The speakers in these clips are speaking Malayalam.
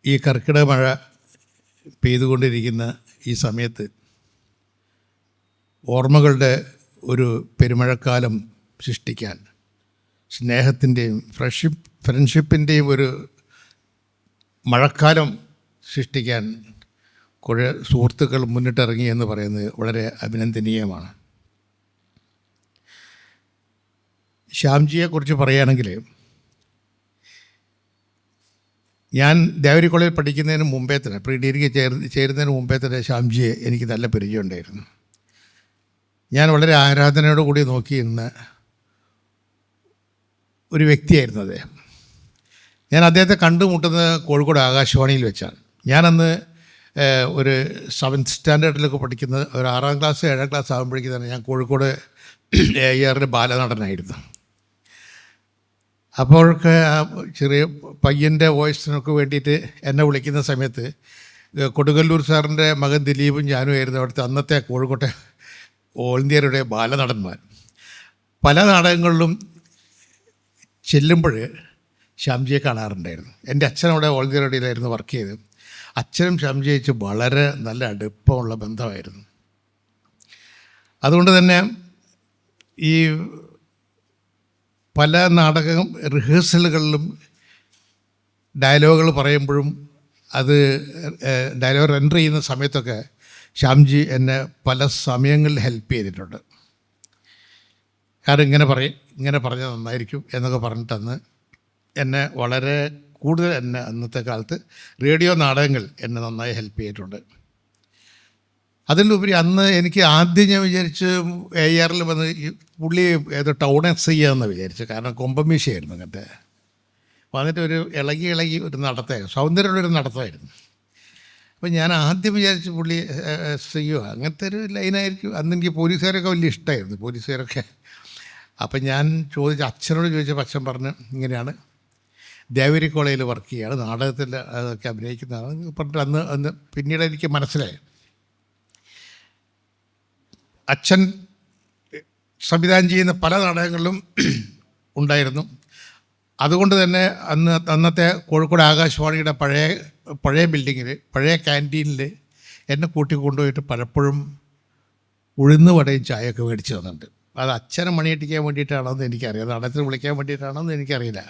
ഈ കർക്കിടക മഴ പെയ്തുകൊണ്ടിരിക്കുന്ന ഈ സമയത്ത് ഓർമ്മകളുടെ ഒരു പെരുമഴക്കാലം സൃഷ്ടിക്കാൻ, സ്നേഹത്തിൻ്റെയും ഫ്രണ്ട്ഷിപ്പിൻ്റെയും ഒരു മഴക്കാലം സൃഷ്ടിക്കാൻ കുറേ സുഹൃത്തുക്കൾ മുന്നിട്ടിറങ്ങി എന്ന് പറയുന്നത് വളരെ അഭിനന്ദനീയമാണ്. ശ്യാംജിയെക്കുറിച്ച് പറയുകയാണെങ്കിൽ, ഞാൻ ദേവരി കോളേജിൽ പഠിക്കുന്നതിന് മുമ്പേ തന്നെ, പ്രീ ഡിഗ്രിക്ക് ചേരുന്നതിന് മുമ്പേ തന്നെ ശ്യാംജിയെ എനിക്ക് നല്ല പരിചയമുണ്ടായിരുന്നു. ഞാൻ വളരെ ആരാധനയോട് കൂടി നോക്കിയിരുന്ന ഒരു വ്യക്തിയായിരുന്നു അദ്ദേഹം. ഞാൻ അദ്ദേഹത്തെ കണ്ടുമുട്ടുന്നത് കോഴിക്കോട് ആകാശവാണിയിൽ വെച്ചാണ്. ഞാനന്ന് ഒരു 7th സ്റ്റാൻഡേർഡിലൊക്കെ പഠിക്കുന്നത്, ഒരു 6ാം ക്ലാസ് 7ാം ക്ലാസ് ആകുമ്പോഴേക്കും തന്നെ ഞാൻ കോഴിക്കോട് AIR ബാലനടനായിരുന്നു. അപ്പോഴൊക്കെ ആ ചെറിയ പയ്യൻ്റെ വോയിസിനൊക്കെ വേണ്ടിയിട്ട് എന്നെ വിളിക്കുന്ന സമയത്ത് കൊടുങ്ങല്ലൂർ സാറിൻ്റെ മകൻ ദിലീപും ഞാനുമായിരുന്നു അവിടുത്തെ അന്നത്തെ കോഴിക്കോട്ടെ ഓൾ ഇന്ത്യയുടെ ബാലനടന്മാർ. പല നാടകങ്ങളിലും ചെല്ലുമ്പോൾ ശ്യാംജിയെ കാണാറുണ്ടായിരുന്നു. എൻ്റെ അച്ഛനവിടെ ഓൾ ഇന്ത്യ റേഡിയോയിലായിരുന്നു വർക്ക് ചെയ്തത്. അച്ഛനും ശ്യാംജിയെ വെച്ച് വളരെ നല്ല അടുപ്പമുള്ള ബന്ധമായിരുന്നു. അതുകൊണ്ട് തന്നെ ഈ പല നാടകം റിഹേഴ്സലുകളിലും ഡയലോഗുകൾ പറയുമ്പോഴും അത് ഡയലോഗ് എൻ്റർ ചെയ്യുന്ന സമയത്തൊക്കെ ശ്യാംജി എന്നെ പല സമയങ്ങളിൽ ഹെൽപ്പ് ചെയ്തിട്ടുണ്ട്. കാരണം ഇങ്ങനെ പറഞ്ഞാൽ നന്നായിരിക്കും എന്നൊക്കെ പറഞ്ഞിട്ടന്ന് എന്നെ വളരെ കൂടുതൽ അന്നത്തെ കാലത്ത് റേഡിയോ നാടകങ്ങൾ എന്നെ നന്നായി ഹെൽപ്പ് ചെയ്തിട്ടുണ്ട്. അതിലുപരി അന്ന് എനിക്ക് ആദ്യം ഞാൻ വിചാരിച്ച് AIR വന്ന് ഈ പുള്ളി ഏതോ ടൗൺ SI ആണെന്ന് വിചാരിച്ചു. കാരണം കൊമ്പമീശയായിരുന്നു അങ്ങനത്തെ. വന്നിട്ട് ഒരു ഇളകി ഒരു നടത്തമായിരുന്നു, സൗന്ദര്യമുള്ളൊരു നടത്തമായിരുന്നു. അപ്പം ഞാൻ ആദ്യം വിചാരിച്ച് പുള്ളി SIO അങ്ങനത്തെ ഒരു ലൈനായിരിക്കും. അന്ന് എനിക്ക് പോലീസുകാരൊക്കെ വലിയ ഇഷ്ടമായിരുന്നു, പോലീസുകാരൊക്കെ. അപ്പം ഞാൻ അച്ഛനോട് ചോദിച്ചപ്പോൾ അച്ഛൻ പറഞ്ഞ് ഇങ്ങനെയാണ്, ദേവരി കോളേജിൽ വർക്ക് ചെയ്യുകയാണ്, നാടകത്തിൽ അതൊക്കെ അഭിനയിക്കുന്നതാണ് പറഞ്ഞിട്ട് അന്ന് പിന്നീട് എനിക്ക് മനസ്സിലായി. അച്ഛൻ സംവിധാനം ചെയ്യുന്ന പല നാടകങ്ങളിലും ഉണ്ടായിരുന്നു. അതുകൊണ്ട് തന്നെ അന്നത്തെ കോഴിക്കോട് ആകാശവാണിയുടെ പഴയ ബിൽഡിങ്ങിൽ, പഴയ ക്യാൻറ്റീനിൽ എന്നെ കൂട്ടിക്കൊണ്ടുപോയിട്ട് പലപ്പോഴും ഉഴുന്ന് വടയും ചായയൊക്കെ മേടിച്ച് തന്നിട്ടുണ്ട്. അത് അച്ഛനെ മണിയടിക്കാൻ വേണ്ടിയിട്ടാണോ എന്ന് എനിക്കറിയാം, നാടകത്തിൽ വിളിക്കാൻ വേണ്ടിയിട്ടാണോ എന്ന് എനിക്കറിയില്ല.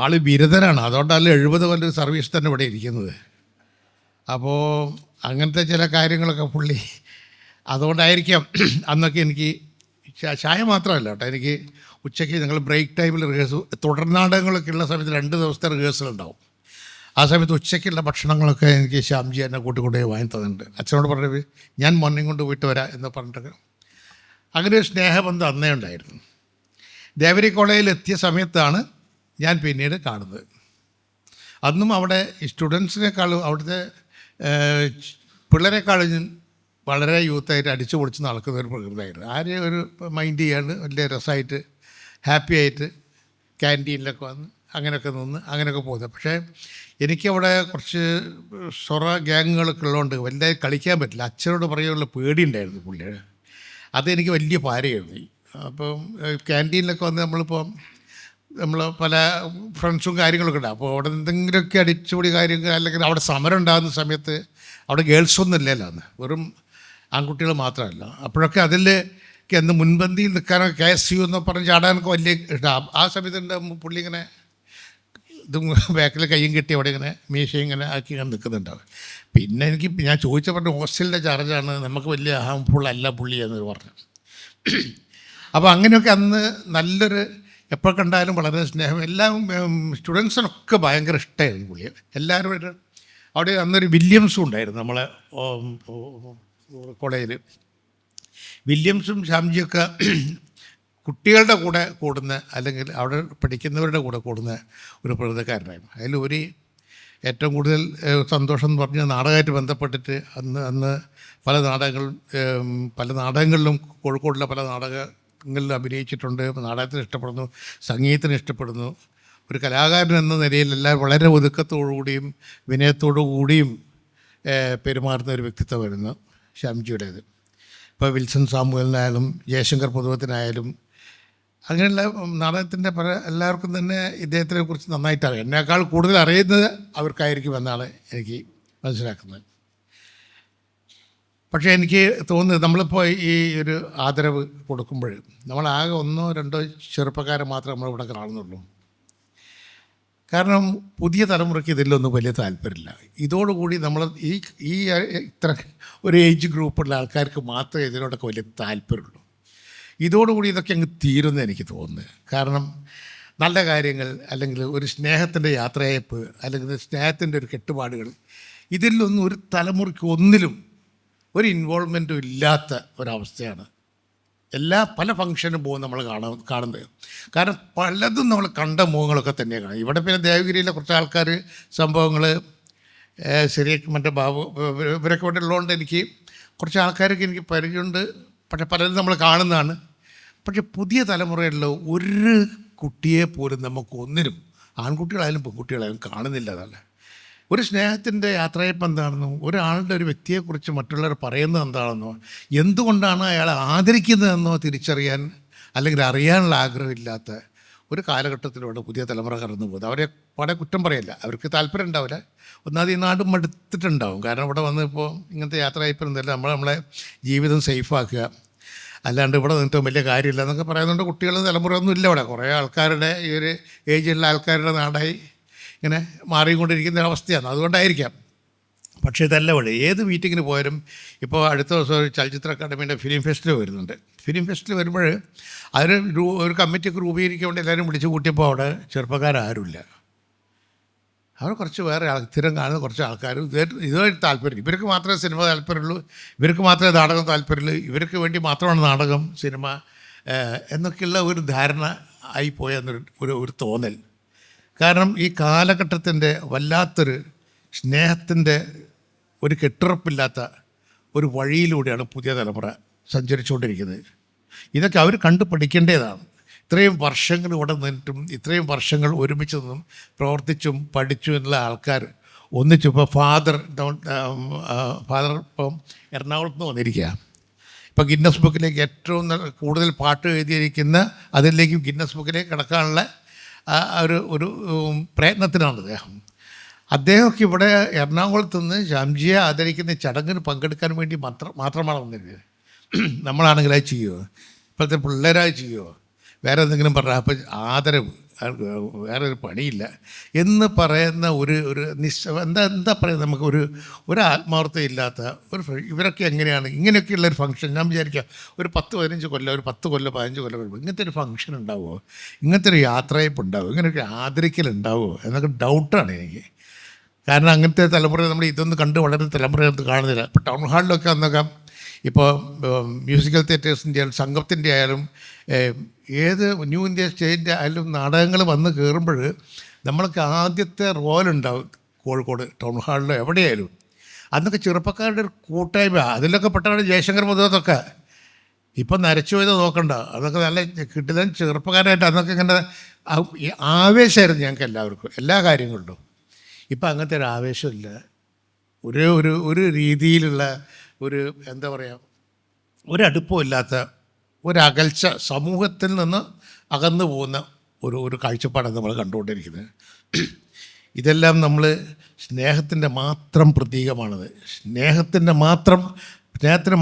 ആൾ ബിരുദനാണ്, അതുകൊണ്ടല്ല 70 കൊല്ലം സർവീസ് തന്നെ ഇവിടെ ഇരിക്കുന്നത്. അപ്പോൾ അങ്ങനത്തെ ചില കാര്യങ്ങളൊക്കെ പുള്ളി, അതുകൊണ്ടായിരിക്കാം അന്നൊക്കെ എനിക്ക് ചായ മാത്രമല്ല കേട്ടോ, എനിക്ക് ഉച്ചയ്ക്ക് ഞങ്ങൾ ബ്രേക്ക് ടൈമിൽ തുടർ നാടകങ്ങളൊക്കെ ഉള്ള സമയത്ത് 2 ദിവസത്തെ റിഹേഴ്സൽ ഉണ്ടാവും. ആ സമയത്ത് ഉച്ചയ്ക്കുള്ള ഭക്ഷണങ്ങളൊക്കെ എനിക്ക് ശ്യാംജി എന്നെ കൂട്ടിക്കൊണ്ടുപോയി വാങ്ങി തന്നിട്ടുണ്ട്. അച്ഛനോട് പറഞ്ഞത് ഞാൻ മോർണിംഗ് കൊണ്ട് പോയിട്ട് വരാം എന്ന് പറഞ്ഞിട്ടൊക്കെ അങ്ങനെ ഒരു സ്നേഹബന്ധം അന്നേ ഉണ്ടായിരുന്നു. ദേവരി കോളേജിൽ എത്തിയ സമയത്താണ് ഞാൻ പിന്നീട് കാണുന്നത്. അന്നും അവിടെ ഈ സ്റ്റുഡൻസിനേക്കാളും അവിടുത്തെ പിള്ളേരെക്കാളും വളരെ യൂത്തായിട്ട് അടിച്ചു പൊളിച്ച് നടക്കുന്ന ഒരു പ്രകൃതമായിരുന്നു. ആരെയും ഒരു മൈൻഡ് ചെയ്യാണ്ട് വലിയ രസമായിട്ട് ഹാപ്പി ആയിട്ട് ക്യാൻറ്റീനിലൊക്കെ വന്ന് അങ്ങനെയൊക്കെ നിന്ന് അങ്ങനെയൊക്കെ പോകുന്നത്. പക്ഷേ എനിക്കവിടെ കുറച്ച് ഗ്യാങ്ങുകളൊക്കെ ഉള്ളതുകൊണ്ട് വലുതായി കളിക്കാൻ പറ്റില്ല. അച്ഛനോട് പറയാനുള്ള പേടിയുണ്ടായിരുന്നു പുള്ളിയുടെ. അതെനിക്ക് വലിയ പാരയായിരുന്നു. അപ്പം ക്യാൻറ്റീനിലൊക്കെ വന്ന് നമ്മൾ പല ഫ്രണ്ട്സും കാര്യങ്ങളൊക്കെ ഉണ്ടാകും. അപ്പോൾ അവിടെ എന്തെങ്കിലുമൊക്കെ അടിച്ചുപൊളി കാര്യങ്ങൾ, അല്ലെങ്കിൽ അവിടെ സമരം ഉണ്ടാകുന്ന സമയത്ത് അവിടെ ഗേൾസൊന്നും ഇല്ലല്ലോ, അന്ന് വെറും ആൺകുട്ടികൾ മാത്രമല്ല. അപ്പോഴൊക്കെ അതിലേക്ക് എന്ന് മുൻപന്തിയിൽ നിൽക്കാനൊക്കെ KSU എന്ന് പറഞ്ഞ് ചാടാനൊക്കെ വലിയ ഇഷ്ടമാണ്. ആ സമയത്ത് ഉണ്ടാകുമ്പോൾ പുള്ളി ഇങ്ങനെ ഇതും ബാക്കിൽ കയ്യും കെട്ടി അവിടെ ഇങ്ങനെ മീശയും ഇങ്ങനെ ആക്കി ഇങ്ങനെ നിൽക്കുന്നുണ്ടാവും. പിന്നെ ഞാൻ ചോദിച്ച പറഞ്ഞ ഹോസ്റ്റലിൻ്റെ ചാർജാണ്, നമുക്ക് വലിയ ഹാംഫുൾ അല്ല പുള്ളി എന്ന് പറഞ്ഞു. അപ്പോൾ അങ്ങനെയൊക്കെ അന്ന് നല്ലൊരു, എപ്പോൾ കണ്ടാലും വളരെ സ്നേഹം, എല്ലാം സ്റ്റുഡൻസിനൊക്കെ ഭയങ്കര ഇഷ്ടമായിരുന്നു പുള്ളിയെ. എല്ലാവരും അവിടെ അന്നൊരു വില്യംസും ഉണ്ടായിരുന്നു നമ്മളെ കോളേജിൽ. വില്യംസും ശ്യാംജിയൊക്കെ കുട്ടികളുടെ കൂടെ കൂടുന്ന, അല്ലെങ്കിൽ അവിടെ പഠിക്കുന്നവരുടെ കൂടെ കൂടുന്ന ഒരു പ്രകൃതക്കാരനായിരുന്നു. അതിലൊരു ഏറ്റവും കൂടുതൽ സന്തോഷം എന്ന് പറഞ്ഞാൽ നാടകമായിട്ട് ബന്ധപ്പെട്ടിട്ട് അന്ന് പല നാടകങ്ങളിലും കോഴിക്കോടുള്ള പല നാടകങ്ങളിൽ അഭിനയിച്ചിട്ടുണ്ട്. നാടകത്തിന് ഇഷ്ടപ്പെടുന്നു, സംഗീതത്തിന് ഇഷ്ടപ്പെടുന്നു. ഒരു കലാകാരൻ എന്ന നിലയിലെല്ലാം വളരെ ഒതുക്കത്തോടുകൂടിയും വിനയത്തോടു കൂടിയും പെരുമാറുന്ന ഒരു വ്യക്തിത്വമായിരുന്നു ശ്യാംജിയുടേത്. ഇപ്പോൾ വിൽസൺ സാമുവലിനായാലും ജയശങ്കർ പൊതുവത്തിനായാലും അങ്ങനെയുള്ള നാടകത്തിൻ്റെ പല എല്ലാവർക്കും തന്നെ ഇദ്ദേഹത്തിനെ കുറിച്ച് നന്നായിട്ട് അറിയാം. എന്നേക്കാൾ കൂടുതൽ അറിയുന്നത് അവർക്കായിരിക്കും എന്നാണ് എനിക്ക് മനസ്സിലാക്കുന്നത്. പക്ഷേ എനിക്ക് തോന്നുന്നത് നമ്മളിപ്പോൾ ഈ ഒരു ആദരവ് കൊടുക്കുമ്പോൾ നമ്മളാകെ 1-2 ചെറുപ്പക്കാരെ മാത്രമേ നമ്മളിവിടെ കാണുന്നുള്ളൂ. കാരണം പുതിയ തലമുറയ്ക്ക് ഇതിലൊന്നും വലിയ താല്പര്യമില്ല. ഇതോടുകൂടി നമ്മൾ ഈ ഈ ഇത്ര ഒരു ഏജ് ഗ്രൂപ്പുള്ള ആൾക്കാർക്ക് മാത്രമേ ഇതിനോടൊക്കെ വലിയ താല്പര്യമുള്ളൂ. ഇതോടുകൂടി ഇതൊക്കെ അങ്ങ് തീരുമെന്ന് എനിക്ക് തോന്നുന്നത്. കാരണം നല്ല കാര്യങ്ങൾ, അല്ലെങ്കിൽ ഒരു സ്നേഹത്തിൻ്റെ യാത്രയയപ്പ്, അല്ലെങ്കിൽ സ്നേഹത്തിൻ്റെ ഒരു കെട്ടുപാടുകൾ, ഇതിലൊന്നും ഒരു തലമുറയ്ക്ക് ഒന്നിലും ഒരു ഇൻവോൾവ്മെൻറ്റും ഇല്ലാത്ത ഒരവസ്ഥയാണ്. പല ഫംഗ്ഷനും പോകും നമ്മൾ കാണുന്നത്. കാരണം പലതും നമ്മൾ കണ്ട മുഖങ്ങളൊക്കെ തന്നെയാണ് കാണും. ഇവിടെ പിന്നെ ദേവഗിരിയിലെ കുറച്ച് ആൾക്കാർ സംഭവങ്ങൾ ശരിയാക്കി മറ്റേ ബാബു ഇവരൊക്കെ ഇവിടെ ഉള്ളതുകൊണ്ട് എനിക്ക് കുറച്ച് ആൾക്കാരൊക്കെ എനിക്ക് പരിചയമുണ്ട്. പക്ഷെ പലരും നമ്മൾ കാണുന്നതാണ്. പക്ഷെ പുതിയ തലമുറയിലുള്ള ഒരു കുട്ടിയെ പോലും നമുക്ക് ഒന്നിനും, ആൺകുട്ടികളായാലും പെൺകുട്ടികളായാലും കാണുന്നില്ല. അതല്ല ഒരു സ്നേഹത്തിൻ്റെ യാത്രയപ്പ് എന്താണെന്നോ, ഒരാളുടെ ഒരു വ്യക്തിയെക്കുറിച്ച് മറ്റുള്ളവർ പറയുന്നത് എന്താണെന്നോ, എന്തുകൊണ്ടാണ് അയാളെ ആദരിക്കുന്നതെന്നോ തിരിച്ചറിയാൻ അല്ലെങ്കിൽ അറിയാനുള്ള ആഗ്രഹമില്ലാത്ത ഒരു കാലഘട്ടത്തിലൂടെ പുതിയ തലമുറ കടന്നു പോകുന്നത്. അവരെ വളരെ കുറ്റം പറയില്ല, അവർക്ക് താല്പര്യം ഉണ്ടാവില്ല. ഒന്നാമത് ഈ നാടും മടുത്തിട്ടുണ്ടാവും. കാരണം ഇവിടെ വന്ന് ഇപ്പോൾ ഇങ്ങനത്തെ യാത്രയപ്പൊന്നുമില്ല, നമ്മളെ ജീവിതം സേഫാക്കുക, അല്ലാണ്ട് ഇവിടെ നിന്നിട്ട് വലിയ കാര്യമില്ല എന്നൊക്കെ പറയുന്നുണ്ട്. കുട്ടികൾ തലമുറയൊന്നും ഇല്ല ഇവിടെ. കുറേ ആൾക്കാരുടെ ഈ ഒരു ഏജിലുള്ള ആൾക്കാരുടെ നാടായി ഇങ്ങനെ മാറിക്കൊണ്ടിരിക്കുന്ന അവസ്ഥയാണ്. അതുകൊണ്ടായിരിക്കാം. പക്ഷേ ഇതല്ല വഴി. ഏത് മീറ്റിങ്ങിന് പോയാലും ഇപ്പോൾ അടുത്ത ദിവസം ഒരു ചലച്ചിത്ര അക്കാദമിയുടെ ഫിലിം ഫെസ്റ്റിവൽ വരുന്നുണ്ട്. ഫിലിം ഫെസ്റ്റിവൽ വരുമ്പോൾ അതിന് ഒരു കമ്മിറ്റിയൊക്കെ രൂപീകരിക്കാൻ വേണ്ടി എല്ലാവരും വിളിച്ചു കൂട്ടിയപ്പോൾ അവിടെ ചെറുപ്പക്കാരാരുമില്ല. അവർ കുറച്ച് വേറെ സ്ഥിരം കാണുന്ന കുറച്ച് ആൾക്കാരും ഇതുമായിട്ട് താല്പര്യം, ഇവർക്ക് മാത്രമേ സിനിമ താല്പര്യമുള്ളൂ, ഇവർക്ക് മാത്രമേ നാടകം താല്പര്യമുള്ളൂ, ഇവർക്ക് വേണ്ടി മാത്രമാണ് നാടകം സിനിമ എന്നൊക്കെയുള്ള ഒരു ധാരണ ആയിപ്പോയെന്നൊരു ഒരു തോന്നൽ. കാരണം ഈ കാലഘട്ടത്തിൻ്റെ വല്ലാത്തൊരു സ്നേഹത്തിൻ്റെ ഒരു കെട്ടുറപ്പില്ലാത്ത ഒരു വഴിയിലൂടെയാണ് പുതിയ തലമുറ സഞ്ചരിച്ചുകൊണ്ടിരിക്കുന്നത്. ഇതൊക്കെ അവർ കണ്ടു പഠിക്കേണ്ടതാണ്. ഇത്രയും വർഷങ്ങൾ ഇവിടെ നിന്നിട്ടും ഇത്രയും വർഷങ്ങൾ ഒരുമിച്ച് നിന്നും പ്രവർത്തിച്ചും പഠിച്ചും എന്നുള്ള ആൾക്കാർ ഒന്നിച്ചു. ഇപ്പോൾ ഫാദർ ഇപ്പം എറണാകുളത്ത് നിന്ന് വന്നിരിക്കുക. ഇപ്പോൾ ഗിന്നസ് ബുക്കിലേക്ക് ഏറ്റവും കൂടുതൽ പാട്ട് എഴുതിയിരിക്കുന്ന അതിലേക്ക് ഗിന്നസ് ബുക്കിലേക്ക് കിടക്കാനുള്ള ഒരു പ്രയത്നത്തിനാണ് അദ്ദേഹമൊക്കെ ഇവിടെ എറണാകുളത്ത് നിന്ന് ശ്യാംജിയെ ആദരിക്കുന്ന ചടങ്ങിന് പങ്കെടുക്കാൻ വേണ്ടി മാത്രമാണ് വന്നിരുന്നത്. നമ്മളാണെങ്കിൽ അത് ചെയ്യുമോ? ഇപ്പോഴത്തെ പിള്ളേരായി ചെയ്യുമോ? വേറെ എന്തെങ്കിലും പറഞ്ഞാൽ അപ്പോൾ ആദരവ്, വേറെ ഒരു പണിയില്ല എന്ന് പറയുന്ന ഒരു എന്താ പറയുക, നമുക്ക് ഒരു ആത്മാർത്ഥതയില്ലാത്ത ഇവരൊക്കെ എങ്ങനെയാണ് ഇങ്ങനെയൊക്കെയുള്ളൊരു ഫംഗ്ഷൻ. ഞാൻ വിചാരിക്കാം ഒരു 10-15 കൊല്ലം, ഒരു 10 കൊല്ലം 15 കൊല്ലം കഴിയുമ്പോൾ ഇങ്ങനത്തെ ഒരു ഫംഗ്ഷൻ ഉണ്ടാവുമോ, ഇങ്ങനത്തെ ഒരു യാത്രയപ്പ് ഉണ്ടാവുമോ, ഇങ്ങനെയൊക്കെ ആദരിക്കലുണ്ടാവുമോ എന്നൊക്കെ ഡൗട്ടാണ് എനിക്ക്. കാരണം അങ്ങനത്തെ തലമുറ നമ്മൾ ഇതൊന്നും കണ്ട് വളരുന്ന തലമുറയൊന്നും കാണുന്നില്ല. ഇപ്പോൾ ടൗൺ ഹാളിലൊക്കെ അന്നൊക്കെ ഇപ്പോൾ മ്യൂസിക്കൽ തിയേറ്റേഴ്സിൻ്റെ ആയാലും സംഘത്തിൻ്റെ ആയാലും ഏത് ന്യൂ ഇന്ത്യ സ്റ്റേറ്റിൻ്റെ ആയാലും നാടകങ്ങൾ വന്ന് കയറുമ്പോൾ നമ്മൾക്ക് ആദ്യത്തെ റോലുണ്ടാവും കോഴിക്കോട് ടൗൺ ഹാളിലോ എവിടെയായാലും. അന്നൊക്കെ ചെറുപ്പക്കാരുടെ ഒരു കൂട്ടായ്മ, അതിലൊക്കെ പെട്ടാണ് ജയശങ്കർ മുതലൊക്കെ. ഇപ്പം നരച്ചു പോയത് നോക്കണ്ട, അതൊക്കെ നല്ല കിട്ടുന്ന ചെറുപ്പക്കാരായിട്ട് അന്നൊക്കെ ഇങ്ങനെ ആവേശമായിരുന്നു ഞങ്ങൾക്ക് എല്ലാവർക്കും എല്ലാ കാര്യങ്ങളിലും. ഇപ്പം അങ്ങനത്തെ ഒരു ആവേശമില്ല. ഒരു രീതിയിലുള്ള ഒരു എന്താ പറയുക, ഒരടുപ്പമില്ലാത്ത ഒരകൽച്ച, സമൂഹത്തിൽ നിന്ന് അകന്നു പോകുന്ന ഒരു കാഴ്ചപ്പാടാണ് നമ്മൾ കണ്ടുകൊണ്ടിരിക്കുന്നത്. ഇതെല്ലാം നമ്മൾ സ്നേഹത്തിൻ്റെ മാത്രം പ്രതീകമാണത്. സ്നേഹത്തിന്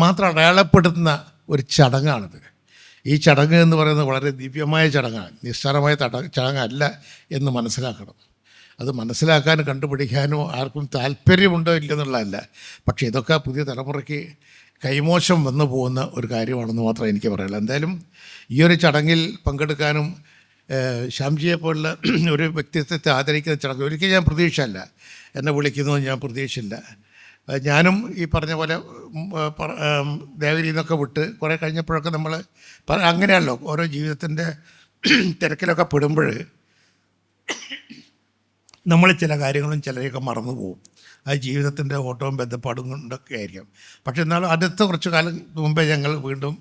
മാത്രം അടയാളപ്പെടുത്തുന്ന ഒരു ചടങ്ങാണിത്. ഈ ചടങ്ങ് എന്ന് പറയുന്നത് വളരെ ദിവ്യമായ ചടങ്ങാണ്, നിസ്സാരമായ ചടങ്ങല്ല എന്ന് മനസ്സിലാക്കണം. അത് മനസ്സിലാക്കാനും കണ്ടുപിടിക്കാനോ ആർക്കും താല്പര്യമുണ്ടോ ഇല്ലെന്നുള്ളതല്ല. പക്ഷേ ഇതൊക്കെ പുതിയ തലമുറയ്ക്ക് കൈമോശം വന്നു പോകുന്ന ഒരു കാര്യമാണെന്ന് മാത്രമേ എനിക്ക് പറയുള്ളൂ. എന്തായാലും ഈ ഒരു ചടങ്ങിൽ പങ്കെടുക്കാനും ശ്യാംജിയെ പോലുള്ള ഒരു വ്യക്തിത്വത്തെ ആദരിക്കുന്ന ചടങ്ങ് ഒരിക്കലും ഞാൻ പ്രതീക്ഷയല്ല. എന്നെ വിളിക്കുന്നത് ഞാൻ പ്രതീക്ഷിച്ചില്ല. ഞാനും ഈ പറഞ്ഞ പോലെ ദേവരിയിൽ നിന്നൊക്കെ വിട്ട് കുറേ കഴിഞ്ഞപ്പോഴൊക്കെ നമ്മൾ അങ്ങനെയല്ലോ ഓരോ ജീവിതത്തിൻ്റെ തിരക്കിലൊക്കെ പെടുമ്പോൾ നമ്മൾ ചില കാര്യങ്ങളും ചിലരെയൊക്കെ മറന്നു പോകും. അത് ജീവിതത്തിൻ്റെ ഓട്ടവും ബന്ധപ്പാടും കൊണ്ടൊക്കെ ആയിരിക്കും. പക്ഷെ എന്നാലും അടുത്ത കുറച്ച് കാലം മുമ്പേ ഞങ്ങൾ വീണ്ടും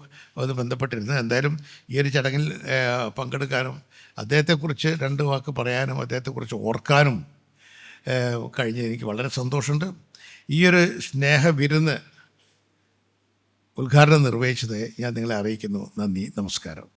അത് ബന്ധപ്പെട്ടിരുന്നു. എന്തായാലും ഈ ഒരു ചടങ്ങിൽ പങ്കെടുക്കാനും അദ്ദേഹത്തെക്കുറിച്ച് 2 വാക്ക് പറയാനും അദ്ദേഹത്തെക്കുറിച്ച് ഓർക്കാനും കഴിഞ്ഞ് എനിക്ക് വളരെ സന്തോഷമുണ്ട്. ഈ ഒരു സ്നേഹവിരുന്ന് ഉദ്ഘാടനം നിർവഹിച്ചത് ഞാൻ നിങ്ങളെ അറിയിക്കുന്നു. നന്ദി, നമസ്കാരം.